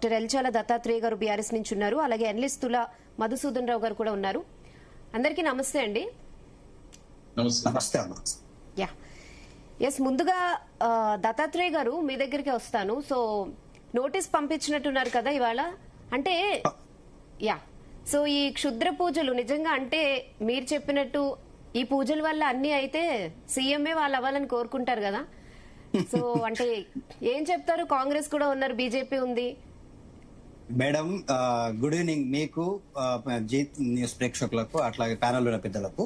Doctor ఎల్చాల Dattatreya గారు BRS నుంచి ఉన్నారు. అలాగే అనలిస్టుల మధుసూదన్ రావు గారు కూడా ఉన్నారు. అందరికీ నమస్తే అండి. యా ఎస్, ముందుగా దత్తాత్రేయ గారు మీ దగ్గరికి వస్తాను. సో నోటీస్ పంపించినట్టున్నారు కదా ఇవాళ, అంటే యా సో ఈ క్షుద్ర పూజలు నిజంగా అంటే మీరు చెప్పినట్టు ఈ పూజల వల్ల అన్ని అయితే సీఎంఏ వాళ్ళు అవ్వాలని కోరుకుంటారు కదా. సో అంటే ఏం చెప్తారు? కాంగ్రెస్ కూడా ఉన్నారు, బీజేపీ ఉంది. మేడం గుడ్ ఈవినింగ్ మీకు, జీత్ న్యూస్ ప్రేక్షకులకు, అట్లాగే ప్యానల్ ఉన్న పెద్దలకు.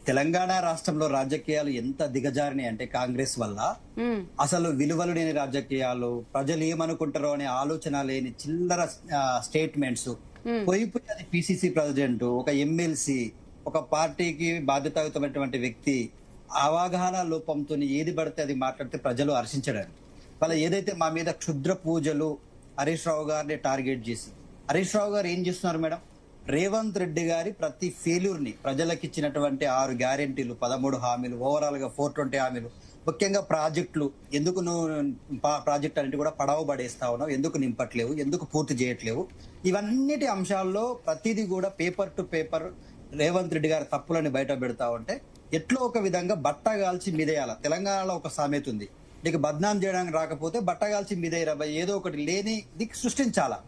తెలంగాణ రాష్ట్రంలో రాజకీయాలు ఎంత దిగజారినాయి అంటే కాంగ్రెస్ వల్ల అసలు విలువలు లేని రాజకీయాలు, ప్రజలు ఏమనుకుంటారో అనే ఆలోచన లేని చిల్లర స్టేట్మెంట్స్, పోయి అది పిసిసి ప్రెసిడెంట్, ఒక ఎమ్మెల్సీ, ఒక పార్టీకి బాధ్యతాయుతమైనటువంటి వ్యక్తి అవగాహన లోపంతో ఏది పడితే అది మాట్లాడితే ప్రజలు హర్షించడానికి వాళ్ళ ఏదైతే మా మీద క్షుద్ర పూజలు హరీష్ రావు గారిని టార్గెట్ చేసి, హరీష్ రావు గారు ఏం చేస్తున్నారు మేడం? రేవంత్ రెడ్డి గారి ప్రతి ఫెయిల్యూర్ ని, ప్రజలకు ఇచ్చినటువంటి 6 గ్యారెంటీలు, 13 హామీలు, ఓవరాల్ గా 420 హామీలు, ముఖ్యంగా ప్రాజెక్టులు, ఎందుకు నువ్వు ప్రాజెక్ట్ అన్నిటి కూడా పడవ పడేస్తా ఉన్నావు, ఎందుకు నింపట్లేవు, ఎందుకు పూర్తి చేయట్లేవు, ఇవన్నిటి అంశాల్లో ప్రతిదీ కూడా paper to paper Revanth Reddy గారి తప్పులని బయట పెడతా ఉంటే ఎట్లో ఒక విధంగా బట్టగాల్చి మీదేయాల. తెలంగాణలో ఒక సామెత ఉంది, నీకు బద్నాం చేయడానికి రాకపోతే బట్టగాల్చి మీదేయరా, ఏదో ఒకటి లేని దిక్కు సృష్టించాలా.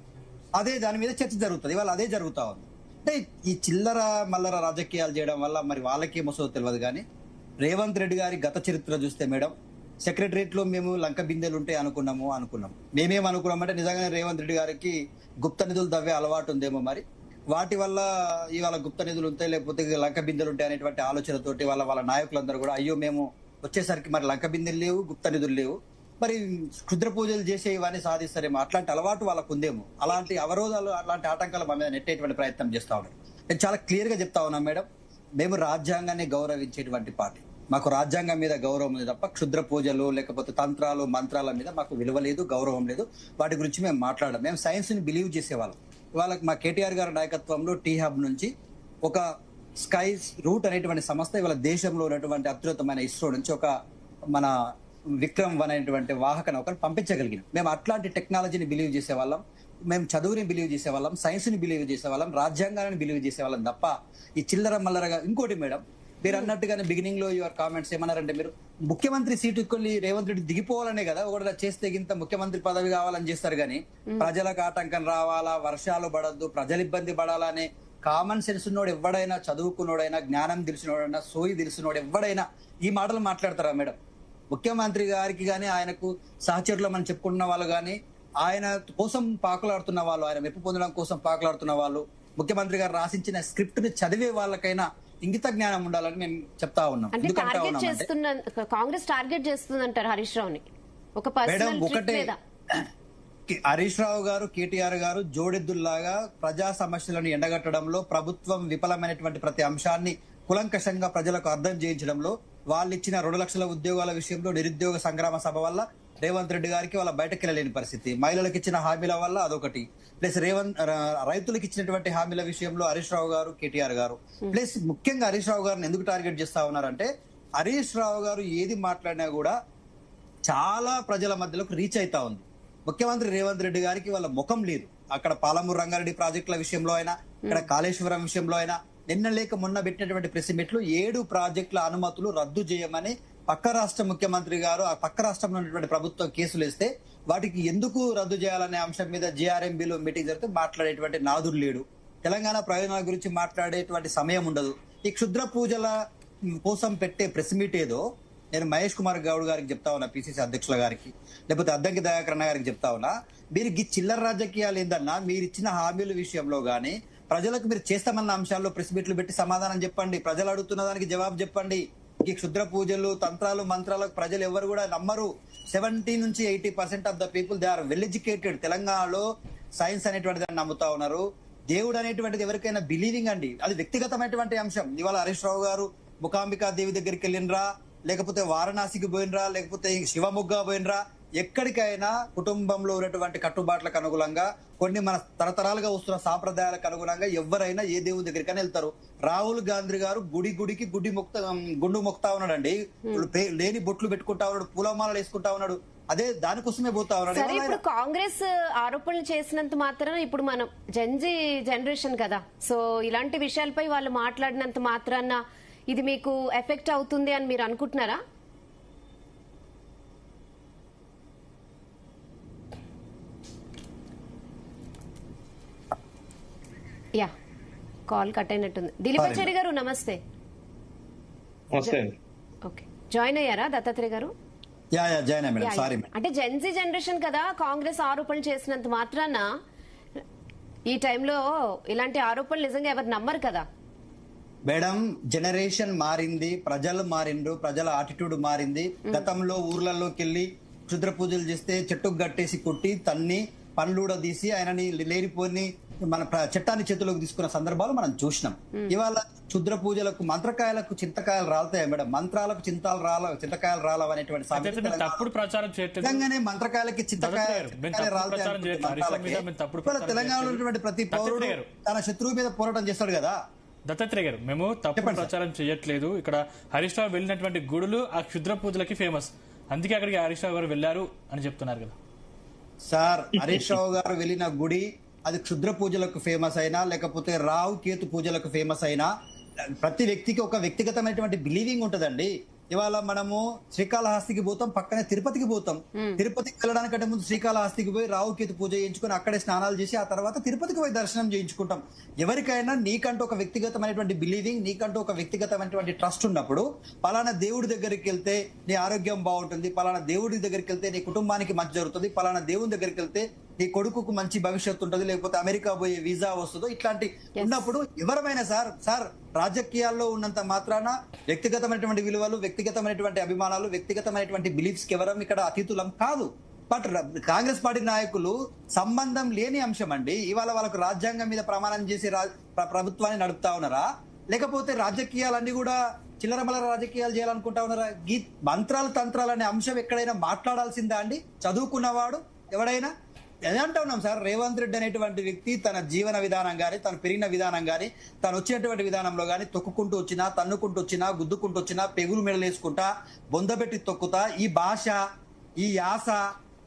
అదే దాని మీద చర్చ జరుగుతుంది. ఇవాళ అదే జరుగుతా ఉంది. అంటే ఈ చిల్లర మల్లర రాజకీయాలు చేయడం వల్ల మరి వాళ్ళకేమొస్తుందో తెలియదు. కానీ రేవంత్ రెడ్డి గారి గత చరిత్ర చూస్తే మేడం, సెక్రటరియట్ లో మేము లంక బిందెలు ఉంటాయి అనుకున్నాం. మేమేం అనుకున్నామంటే నిజంగానే రేవంత్ రెడ్డి గారికి గుప్త నిధులు తవ్వే అలవాటు ఉందేమో, మరి వాటి వల్ల ఇవాళ గుప్త నిధులు ఉంటాయి, లేకపోతే లంక బిందెలు ఉంటాయి అనేటువంటి ఆలోచనతోటి వాళ్ళ నాయకులందరూ కూడా అయ్యో మేము వచ్చేసరికి మరి లంక బిందెలు లేవు, గుప్త నిధులు లేవు, మరి క్షుద్ర పూజలు చేసే ఇవన్నీ సాధిస్తారేమో, అట్లాంటి అలవాటు వాళ్ళకు ఉందేమో, అలాంటి అవరోధాలు, అలాంటి ఆటంకాలు మా మీద నెట్టేటువంటి ప్రయత్నం చేస్తా ఉన్నారు. నేను చాలా క్లియర్ గా చెప్తా ఉన్నాం మేడం, మేము రాజ్యాంగాన్ని గౌరవించేటువంటి పార్టీ, మాకు రాజ్యాంగం మీద గౌరవం ఉంది తప్ప క్షుద్ర పూజలు లేకపోతే తంత్రాలు మంత్రాల మీద మాకు విలువ లేదు, గౌరవం లేదు. వాటి గురించి మేము మాట్లాడడం, మేము సైన్స్ ని బిలీవ్ చేసేవాళ్ళం. వాళ్ళకి మా కేటీఆర్ గారి నాయకత్వంలో టీ హబ్ నుంచి ఒక స్కై రూట్ అనేటువంటి సంస్థ ఇవాళ దేశంలో ఉన్నటువంటి అత్యుత్తమైన ఇస్రో నుంచి ఒక మన విక్రమ్ అనేటువంటి వాహక నౌకను పంపించగలిగినాం. మేము అట్లాంటి టెక్నాలజీని బిలీవ్ చేసేవాళ్ళం, మేము చదువుని బిలీవ్ చేసేవాళ్ళం, సైన్స్ ని బిలీవ్ చేసేవాళ్ళం, రాజ్యాంగాన్ని బిలీవ్ చేసేవాళ్ళం తప్ప ఈ చిల్లర మల్లరగా. ఇంకోటి మేడం, మీరు అన్నట్టుగానే బిగినింగ్ లో యువర్ కామెంట్స్ ఏమన్నారంటే, మీరు ముఖ్యమంత్రి సీటు కొన్ని రేవంత్ రెడ్డి దిగిపోవాలనే కదా, ఒకటి చేస్తే గింత ముఖ్యమంత్రి పదవి కావాలని చేస్తారు. కానీ ప్రజలకు ఆటంకం రావాలా, వర్షాలు పడద్దు, ప్రజలు ఇబ్బంది పడాలనే కామన్ సెన్స్ ఉన్నోడు ఎవడైనా, చదువుకున్నోడైనా, జ్ఞానం తెలిసినోడైనా, సోయి తెలిసినోడు ఎవడైనా ఈ మాటలు మాట్లాడతారా మేడం? ముఖ్యమంత్రి గారికి కానీ, ఆయనకు సహచరులు మనం చెప్పుకుంటున్న వాళ్ళు కానీ, ఆయన కోసం పాకులాడుతున్న వాళ్ళు, ఆయన మెప్పు పొందడం కోసం పాకులాడుతున్న వాళ్ళు, ముఖ్యమంత్రి గారు రాసించిన స్క్రిప్ట్ ని చదివే వాళ్ళకైనా ఇంగిత జ్ఞానం ఉండాలని మేము చెప్తా ఉన్నాం. కాంగ్రెస్ టార్గెట్ చేస్తుందంటారు హరీష్ రావుని. మేడం ఒకటే, హరీష్ రావు గారు, కేటీఆర్ గారు జోడెద్దుల్లాగా ప్రజా సమస్యలను ఎండగట్టడంలో, ప్రభుత్వం విఫలమైనటువంటి ప్రతి అంశాన్ని కులంకషంగా ప్రజలకు అర్థం చేయించడంలో, వాళ్ళు ఇచ్చిన 2 లక్షల ఉద్యోగాల విషయంలో నిరుద్యోగ సంగ్రామ సభ వల్ల రేవంత్ రెడ్డి గారికి వాళ్ళ బయటకు వెళ్ళలేని పరిస్థితి, మహిళలకు ఇచ్చిన హామీల వల్ల అదొకటి, ప్లస్ రైతులకు ఇచ్చినటువంటి హామీల విషయంలో హరీష్ రావు గారు, కేటీఆర్ గారు, ప్లస్ ముఖ్యంగా హరీష్ రావు గారిని ఎందుకు టార్గెట్ చేస్తా ఉన్నారంటే, హరీష్ రావు గారు ఏది మాట్లాడినా కూడా చాలా ప్రజల మధ్యలోకి రీచ్ అవుతా ఉంది. ముఖ్యమంత్రి రేవంత్ రెడ్డి గారికి వాళ్ళ ముఖం లేదు. అక్కడ పాలమూరు రంగారెడ్డి ప్రాజెక్టుల విషయంలో అయినా, ఇక్కడ కాళేశ్వరం విషయంలో అయినా, నిన్న లేక మొన్న పెట్టినటువంటి ప్రెస్ మీట్లు 7 ప్రాజెక్టుల అనుమతులు రద్దు చేయమని పక్క రాష్ట్ర ముఖ్యమంత్రి గారు, ఆ పక్క రాష్ట్రంలో ఉన్నటువంటి ప్రభుత్వం కేసులు వేస్తే వాటికి ఎందుకు రద్దు చేయాలనే అంశం మీద జేఆర్ఎంబీలో మీటింగ్ జరిగితే మాట్లాడేటువంటి నాదుడు లేడు. తెలంగాణ ప్రయోజనాల గురించి మాట్లాడేటువంటి సమయం ఉండదు. ఈ క్షుద్ర పూజల కోసం పెట్టే ప్రెస్ మీట్ ఏదో నేను మహేష్ కుమార్ గౌడ్ గారికి చెప్తా ఉన్నా, పిసిసి అధ్యక్షుల గారికి, లేకపోతే అద్దంకి దయాకర్ అన్న గారికి చెప్తా ఉన్నా, మీరు ఈ చిల్లర రాజకీయాలు ఏందన్నా, మీరు ఇచ్చిన హామీల విషయంలో గానీ, ప్రజలకు మీరు చేస్తామన్న అంశాల్లో ప్రెస్ మీట్లు పెట్టి సమాధానం చెప్పండి. ప్రజలు అడుగుతున్న దానికి జవాబు చెప్పండి. ఈ క్షుద్ర పూజలు, తంత్రాలు, మంత్రాలకు ప్రజలు ఎవరు కూడా నమ్మరు. 70 నుంచి 80% of the people they are well educated. తెలంగాణలో సైన్స్ అనేటువంటి దాన్ని నమ్ముతా ఉన్నారు. దేవుడు అనేటువంటిది ఎవరికైనా బిలీవింగ్ అండి, అది వ్యక్తిగతమైనటువంటి అంశం. ఇవాళ హరీష్ రావు గారు ముఖాంబికా దేవి దగ్గరికి వెళ్ళినరా, లేకపోతే వారణాసికి పోయినరా, లేకపోతే శివమొగ్గ పోయినరా, ఎక్కడికైనా కుటుంబంలో ఉన్నటువంటి కట్టుబాట్లకు అనుగుణంగా, కొన్ని మన తరతరాలుగా వస్తున్న సాంప్రదాయాలకు అనుగుణంగా ఎవరైనా ఏ దేవుని దగ్గరికైనా వెళ్తారు. రాహుల్ గాంధీ గారు గుడికి గుండు మొక్తా ఉన్నాడండి, లేని బొట్లు పెట్టుకుంటా ఉన్నాడు, పూలమాలలు వేసుకుంటా ఉన్నాడు. అదే దానికోసమే పోతా ఉన్నాడు. సరే, ఇప్పుడు కాంగ్రెస్ ఆరోపణలు చేసినంత మాత్రాన ఇప్పుడు మనం జెన్జీ జనరేషన్ కదా, సో ఇలాంటి విషయాలపై వాళ్ళు మాట్లాడినంత మాత్రాన ఇది మీకు ఎఫెక్ట్ అవుతుంది అని మీరు అనుకుంటున్నారా? యా, కాల్ కట్ అయినట్టుంది. దిలీపాచారి గారు నమస్తే. ఓకే, జాయిన్ అయ్యారా దత్తాత్రేయ గారు? Join madam, sorry. అంటే జెన్జీ జనరేషన్ కదా, కాంగ్రెస్ ఆరోపణలు చేసినంత మాత్రాన ఈ టైంలో ఇలాంటి ఆరోపణలు నిజంగా ఎవరు నమ్మరు కదా మేడం. జనరేషన్ మారింది, ప్రజలు మారిండ్రు, ప్రజల ఆటిట్యూడ్ మారింది. గతంలో ఊర్లలోకి వెళ్ళి క్షుద్ర పూజలు చేస్తే చెట్టుకు గట్టేసి కొట్టి తన్ని పండ్లూడ తీసి ఆయనని లేనిపోని మన చట్టాన్ని చేతిలోకి తీసుకున్న సందర్భాలు మనం చూసినాం. ఇవాళ క్షుద్ర పూజలకు మంత్రకాయలకు చింతకాయలు రాలుతాయి మేడం, మంత్రాలకు చింతకాయలు రాలవు అనేటువంటి తప్పుడు ప్రచారం నిజంగానే మంత్రకాయలకి చింతకాయలు తెలంగాణలో ఉన్నటువంటి ప్రతి పౌరుడు తన శత్రువు మీద పోరాటం చేస్తాడు కదా. దత్తాత్రేయ గారు, మేము తప్పుడు ప్రచారం చేయట్లేదు. ఇక్కడ హరీష్ రావు వెళ్ళినటువంటి గుడులు ఆ క్షుద్ర పూజలకి ఫేమస్, అందుకే అక్కడికి హరీష్ రావు గారు వెళ్లారు అని చెప్తున్నారు కదా సార్. హరీష్ రావు గారు వెళ్ళిన గుడి అది క్షుద్ర పూజలకు ఫేమస్ అయినా లేకపోతే రావు కేతు పూజలకు ఫేమస్ అయినా ప్రతి వ్యక్తికి ఒక వ్యక్తిగతమైనటువంటి బిలీవింగ్ ఉంటదండి. ఇవాళ మనము శ్రీకాళహస్తికి పోతాం, పక్కనే తిరుపతికి పోతాం. తిరుపతికి వెళ్ళడానికంటే ముందు శ్రీకాళహస్తికి పోయి రావుకేతు పూజ చేయించుకుని అక్కడే స్నానాలు చేసి ఆ తర్వాత తిరుపతికి పోయి దర్శనం చేయించుకుంటాం. ఎవరికైనా నీకంటూ ఒక వ్యక్తిగతమైనటువంటి బిలీవింగ్, నీకంటూ ఒక వ్యక్తిగతమైనటువంటి ట్రస్ట్ ఉన్నప్పుడు పలానా దేవుడి దగ్గరికి వెళ్తే నీ ఆరోగ్యం బాగుంటుంది, పలానా దేవుడి దగ్గరికి వెళ్తే నీ కుటుంబానికి మంచి జరుగుతుంది, పలానా దేవుని దగ్గరికి వెళ్తే నీ కొడుకుకు మంచి భవిష్యత్తు ఉంటుంది, లేకపోతే అమెరికా పోయే వీసా వస్తుందో, ఇట్లాంటి ఉన్నప్పుడు ఎవరమైనా సార్ రాజకీయాల్లో ఉన్నంత మాత్రాన వ్యక్తిగతమైనటువంటి విలువలు, వ్యక్తిగతమైనటువంటి అభిమానాలు, వ్యక్తిగతమైనటువంటి బిలీఫ్స్ కి ఎవరం ఇక్కడ అతీతులం కాదు. బట్ కాంగ్రెస్ పార్టీ నాయకులు సంబంధం లేని అంశం అండి. ఇవాళ వాళ్ళకు రాజ్యాంగం మీద ప్రమాణం చేసి ప్రభుత్వాన్ని నడుపుతా ఉన్నారా, లేకపోతే రాజకీయాలన్నీ కూడా చిల్లరమల్లర రాజకీయాలు చేయాలనుకుంటా ఉన్నారా? మంత్రాలు తంత్రాలు అనే అంశం ఎక్కడైనా మాట్లాడాల్సిందా అండి చదువుకున్నవాడు ఎవడైనా? అదే అంటా ఉన్నాం సార్. రేవంత్ రెడ్డి అనేటువంటి వ్యక్తి తన జీవన విధానం గానీ, తను పెరిగిన విధానం గానీ, తను వచ్చినటువంటి విధానంలో గానీ తొక్కుకుంటూ వచ్చినా, తన్నుకుంటూ వచ్చినా, గుద్దుకుంటూ వచ్చినా, పెగులు మెడలేసుకుంటా, బొందబెట్టి తొక్కుతా, ఈ భాష, ఈ యాస,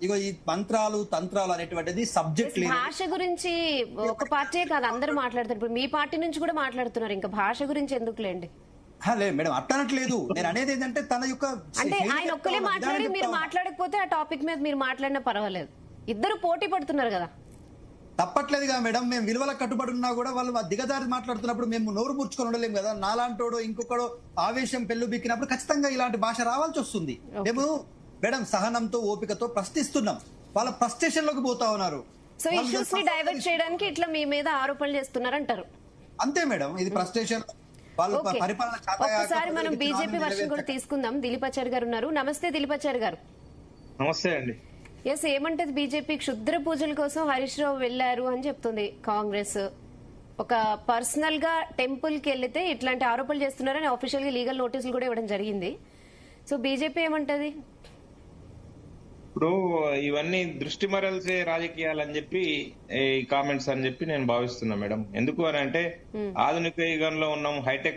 ఇగో ఈ మంత్రాలు తంత్రాలు అనేటువంటిది సబ్జెక్ట్ లేదు. భాష గురించి ఒక పార్టీ కాదు అందరూ మాట్లాడతారు. ఇప్పుడు మీ పార్టీ నుంచి కూడా మాట్లాడుతున్నారు, ఇంకా భాష గురించి ఎందుకులేండి? లేదు మేడం, అట్టనట్లేదు. నేను అనేది ఏంటంటే తన యొక్క అంటే ఆయన ఒక్కలే మాట్లాడి మీరు మాట్లాడకపోతే ఆ టాపిక్ మీద మీరు మాట్లాడినా పర్వాలేదు, ఇద్దరు పోటీ పడుతున్నారు కదా. తప్పట్లేదుగా మేడం, మేము విలువలకు కట్టుబడి ఉన్నా కూడా వాళ్ళు దిగజారి మాట్లాడుతున్నప్పుడు మేము నోరు ముడుచుకొని ఉండలేము కదా. నాలాంటోడో ఇంకొకడో ఆవేశం పెళ్లు బిక్కినప్పుడు ఖచ్చితంగా ఇలాంటి భాష రావాల్సి వస్తుంది. మేము మేడం సహనంతో ఓపికతో ప్రశ్నిస్తున్నాం, వాళ్ళ ఫ్రస్ట్రేషన్ లోకి పోతా ఉన్నారు. సో ఇష్యూస్ ని డైవర్ట్ చేయడానికి ఇట్లా మీ మీద ఆరోపణలు చేస్తున్నారు అంటారు. అంతే మేడం, ఇది ఫ్రస్ట్రేషన్. ఒకసారి మనం బీజేపీ వర్షన్ కూడా తీసుకుందాం. దిలీపాచారి గారు ఉన్నారు. నమస్తే దిలీపాచారి గారు. నమస్తే అండి. ఎస్, ఏమంటది బీజేపీ? క్షుద్ర పూజల కోసం హరీష్ రావు వెళ్లారు అని చెప్తుంది కాంగ్రెస్. ఒక పర్సనల్ గా టెంపుల్ కి వెళ్తే ఇట్లాంటి ఆరోపణలు చేస్తున్నారని ఆఫీషియల్ గా లీగల్ నోటీసులు కూడా ఇవ్వడం జరిగింది. సో బీజేపీ ఏమంటది? ఇప్పుడు ఇవన్నీ దృష్టి మరల్సే రాజకీయాలు అని చెప్పి ఈ కామెంట్స్ అని చెప్పి నేను భావిస్తున్నా మేడం. ఎందుకు అని అంటే ఆధునిక యుగంలో ఉన్నాం, హైటెక్